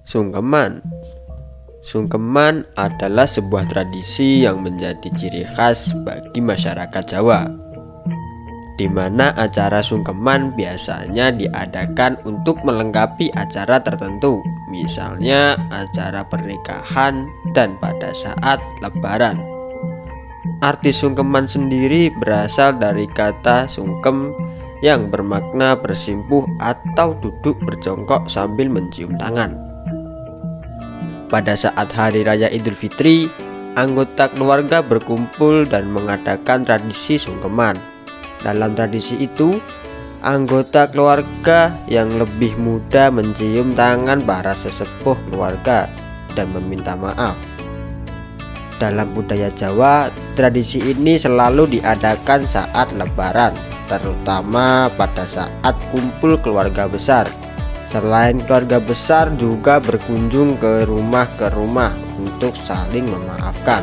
Sungkeman. Sungkeman adalah sebuah tradisi yang menjadi ciri khas bagi masyarakat Jawa, di mana acara sungkeman biasanya diadakan untuk melengkapi acara tertentu, misalnya acara pernikahan dan pada saat Lebaran. Arti sungkeman sendiri berasal dari kata sungkem yang bermakna bersimpuh atau duduk berjongkok sambil mencium tangan. Pada saat Hari Raya Idul Fitri, anggota keluarga berkumpul dan mengadakan tradisi sungkeman. Dalam tradisi itu, anggota keluarga yang lebih muda mencium tangan para sesepuh keluarga dan meminta maaf. Dalam budaya Jawa, tradisi ini selalu diadakan saat Lebaran, terutama pada saat kumpul keluarga besar. Selain keluarga besar juga berkunjung ke rumah untuk saling memaafkan.